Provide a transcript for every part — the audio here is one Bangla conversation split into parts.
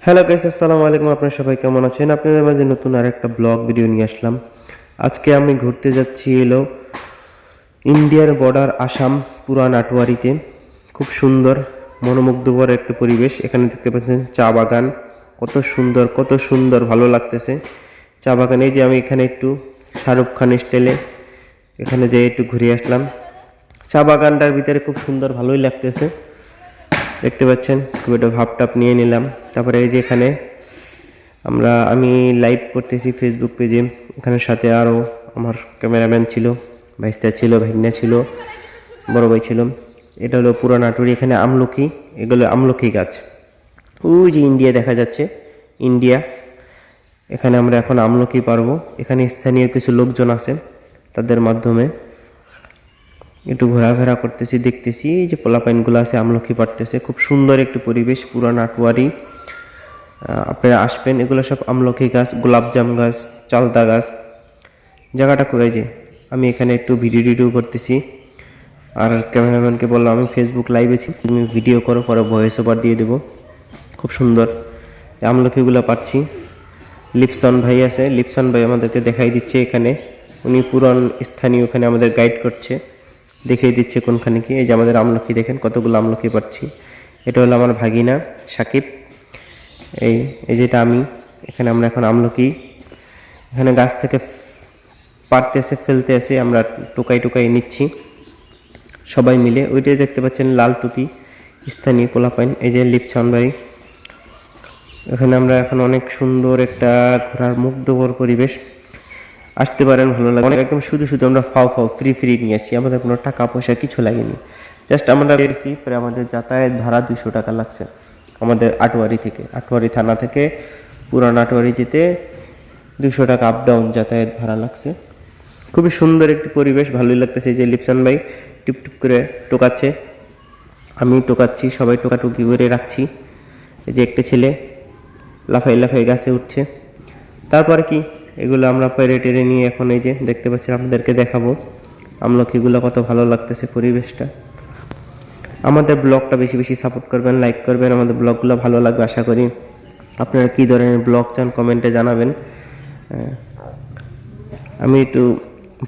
হ্যালো গাইস, আসসালামু আলাইকুম। আপনারা সবাই কেমন আছেন? আপনাদের মাঝে নতুন আরেকটা ব্লগ ভিডিও নিয়ে আসলাম। আজকে আমি ঘুরতে যাচ্ছি ইন্ডিয়ার বর্ডার আসাম পুরান আটোয়ারিতে। খুব সুন্দর মনোমুগ্ধকর একটা পরিবেশ। এখানে দেখতে পাচ্ছেন চা বাগান, কত সুন্দর ভালো লাগতেছে চা বাগান। এই যে আমি এখানে একটু শাহরুখ খান স্টাইলে এখানে যেয়ে একটু ঘুরে আসলাম। চা বাগানটার ভিতরে খুব সুন্দর ভালোই লাগতেছে, দেখতে পাচ্ছেন। খুব একটা ভাবটাপ নিয়ে নিলাম। তারপরে এই যে এখানে আমি লাইভ করতেছি ফেসবুক পেজে। এখানে সাথে আরও আমার ক্যামেরাম্যান ছিল, ভাইস্তা ছিল, ভাইনা ছিল, বড় ভাই ছিল। এটা হলো পুরান আটুরি। এখানে আমলকি, এগুলো আমলকি গাছ। ওই যে ইন্ডিয়া দেখা যাচ্ছে, ইন্ডিয়া। এখানে আমরা এখন আমলকি পারবো। এখানে স্থানীয় কিছু লোকজন আছে, তাদের মাধ্যমে একটু ঘোরাফেরা করতেছি, দেখতেছি এই যে পোলাপাইনগুলো আছে আমলকি পাড়তেছে। খুব সুন্দর একটি পরিবেশ, পুরান আটোয়ারি। আপনারা আসবেন। এগুলো সব আমলকি গাছ, গোলাপজাম গাছ, চালতা গাছ। জায়গাটা করে যে আমি এখানে একটু ভিডিও করতেছি, আর ক্যামেরাম্যানকে বললাম আমি ফেসবুক লাইভে ছি, তুমি ভিডিও করো, পরে ভয়েস ওভার দিয়ে দেবো। খুব সুন্দর আমলকিগুলো পাচ্ছি। লিপসন ভাই আছে, লিপসন ভাই আমাদেরকে দেখাই দিচ্ছে এখানে। উনি পুরান স্থানীয়, ওখানে আমাদের গাইড করছে, দেখিয়ে দিচ্ছে কোনখানে কি। এই যে আমাদের আমলকি দেখেন, কতগুলো আমলকি পাচ্ছি। এটা হলো আমার ভাগিনা সাকিব। এই এই যেটা আমি, এখানে আমরা এখন আমলকি এখানে গাছ থেকে পাড়তেছে, ফেলতে আসে, আমরা টোকাই নিচ্ছি সবাই মিলে। ওইটাই দেখতে পাচ্ছেন লাল টুপি, স্থানীয় পোলাপাইন। এই যে লিপসন ভাই। এখানে আমরা এখন অনেক সুন্দর একটা ঘোরার মুগ্ধকর পরিবেশ। আসতে পারেন, ভালো লাগে অনেক। একদম শুধু আমরা ফাও ফ্রি নিয়ে আসছি, আমাদের কোনো টাকা পয়সা কিছু লাগেনি। জাস্ট আমরা বেরিয়েছি, পরে আমাদের যাতায়াত ভাড়া 200 টাকা লাগছে আমাদের আটোয়ারি থেকে, আটোয়ারি থানা থেকে পুরান আটোয়ারি যেতে 200 টাকা আপ ডাউন যাতায়াত ভাড়া লাগছে। খুবই সুন্দর একটি পরিবেশ, ভালোই লাগতেছে। যে লিপসন ভাই টুপ করে টোকাচ্ছে, আমি টোকাচ্ছি, সবাই টোকাটুকি করে রাখছি। এই যে একটা ছেলে লাফাই গাছে উঠছে। তারপরে কি এগুলো আমরা পেরে টেরে নিয়ে এখন এই যে দেখতে পাচ্ছি আপনাদেরকে দেখাবো আমলকিগুলো। কত ভালো লাগতেছে পরিবেশটা। আমাদের ব্লগটা বেশি সাপোর্ট করবেন, লাইক করবেন। আমাদের ব্লগগুলো ভালো লাগবে আশা করি। আপনারা কী ধরনের ব্লগ চান কমেন্টে জানাবেন। আমি একটু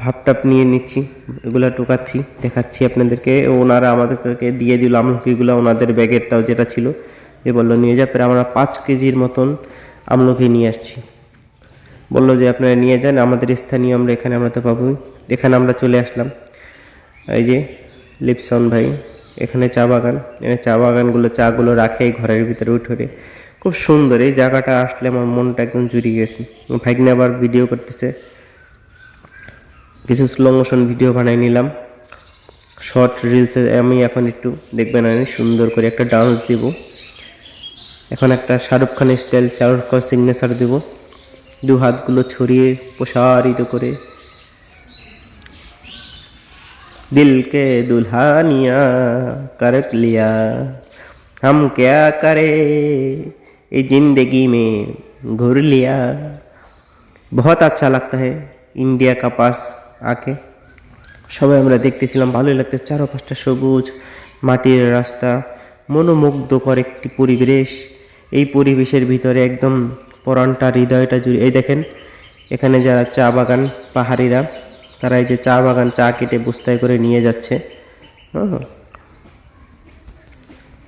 ভাবটাপ নিয়ে নিচ্ছি, এগুলো টোকাচ্ছি, দেখাচ্ছি আপনাদেরকে। ওনারা আমাদেরকে দিয়ে দিল আমলকিগুলো, ওনাদের ব্যাগেরটাও যেটা ছিল, এ বললো নিয়ে যা। প্রায় আমরা 5 কেজির মতন আমলকি নিয়ে আসছি। বললো যে আপনারা নিয়ে যান, আমাদের স্থানীয়, আমরা তো পাবোই। এখানে আমরা চলে আসলাম। এই যে লিপসন ভাই, এখানে চা বাগান, এখানে চা বাগানগুলো চাগুলো রাখে ঘরের ভিতরে উঠোরে। খুব সুন্দর এই জায়গাটা, আসলে আমার মনটা একদম জুড়িয়ে গেছে। ভাগ্নে আবার ভিডিও করতেছে, কিছু স্লো মোশন ভিডিও বানাই নিলাম, শর্ট রিলসে। আমি এখন একটু দেখবেন, আমি সুন্দর করে একটা ডান্স দিব এখন, একটা শাহরুখ খান স্টাইল, শাহরুখ খান সিগনেচার দেব। দু হাতগুলো ছড়িয়ে প্রসারিত করে, दिल के दुल्हनिया कर लिया हम क्या करे ये जिंदगी में घूर लिया। बहुत अच्छा लगता है इंडिया का पास आके। সবাই আমরা দেখতেছিলাম, ভালোই লাগতেছে। চারপাশটা সবুজ, মাটির রাস্তা, মনোমুগ্ধকর একটি পরিবেশ। এই পরিবেশের ভিতরে একদম পরাণটা, হৃদয়টা জুড়ে। এই দেখেন এখানে যারা চা বাগান পাহাড়িরা, তারা এই যে চা বাগান, চা কেটে বস্তায় করে নিয়ে যাচ্ছে।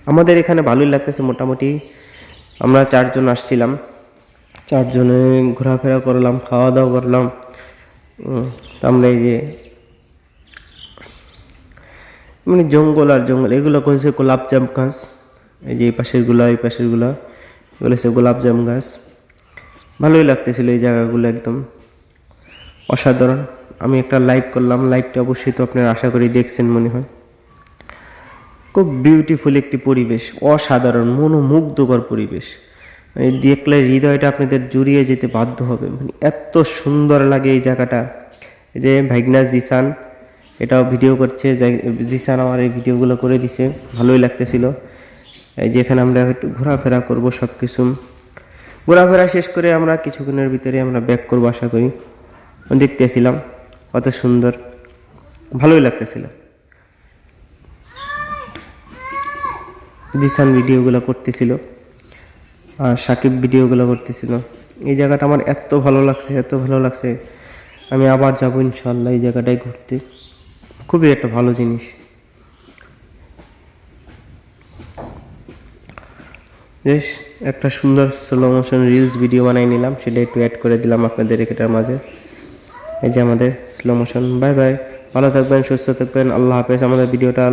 আমাদের এখানে ভালোই লাগতেছে মোটামুটি। আমরা 4 জন আসছিলাম, 4 জনে ঘোরাফেরা করলাম, খাওয়া দাওয়া করলাম। তো আমরা এই যে জঙ্গল আর জঙ্গল, এগুলো হচ্ছে গোলাপজাম গাছ। এই যে এই পাশেরগুলা এগুলো হচ্ছে গোলাপজাম গাছ। ভালোই লাগতেছিল এই জায়গাগুলো, একদম অসাধারণ। আমি একটা লাইভ করলাম, লাইভটা অবশ্যই তো আপনারা আশা করি দেখছেন মনে হয়। খুব বিউটিফুল একটি পরিবেশ, অসাধারণ মনোমুগ্ধকর পরিবেশ। দেখলে হৃদয়টা আপনাদের জুড়িয়ে যেতে বাধ্য হবে। এত সুন্দর লাগে এই জায়গাটা। এই যে ভাইগনা জিসান এটাও ভিডিও করছে, জিসান আমার এই ভিডিওগুলো করে দিছে, ভালোই লাগতেছিল। এই যে এখানে আমরা একটু ঘোরাফেরা করবো, সব কিছু ঘোরাফেরা শেষ করে আমরা কিছুক্ষণের ভিতরে আমরা ব্যাক করবো আশা করি। দেখতেছিলাম কত সুন্দর, ভালোই লাগতেছিল। জিসান ভিডিওগুলো করতেছিল। আর সাকিব ভিডিওগুলো করতেছিল। এই জায়গাটা আমার এত ভালো লাগছে, এত ভালো লাগছে, আমি আবার যাবো ইনশাল্লাহ এই জায়গাটায় ঘুরতে। খুবই একটা ভালো জিনিস। বেশ একটা সুন্দর স্লো মোশন রিলস ভিডিও বানাই নিলাম, সেটা একটু অ্যাড করে দিলাম আপনাদের এটার মাঝে। এই যে আমাদের স্লো মোশন। বাই বাই, ভালো থাকবেন, সুস্থ থাকবেন, আল্লাহ হাফেজ। আমাদের ভিডিওটা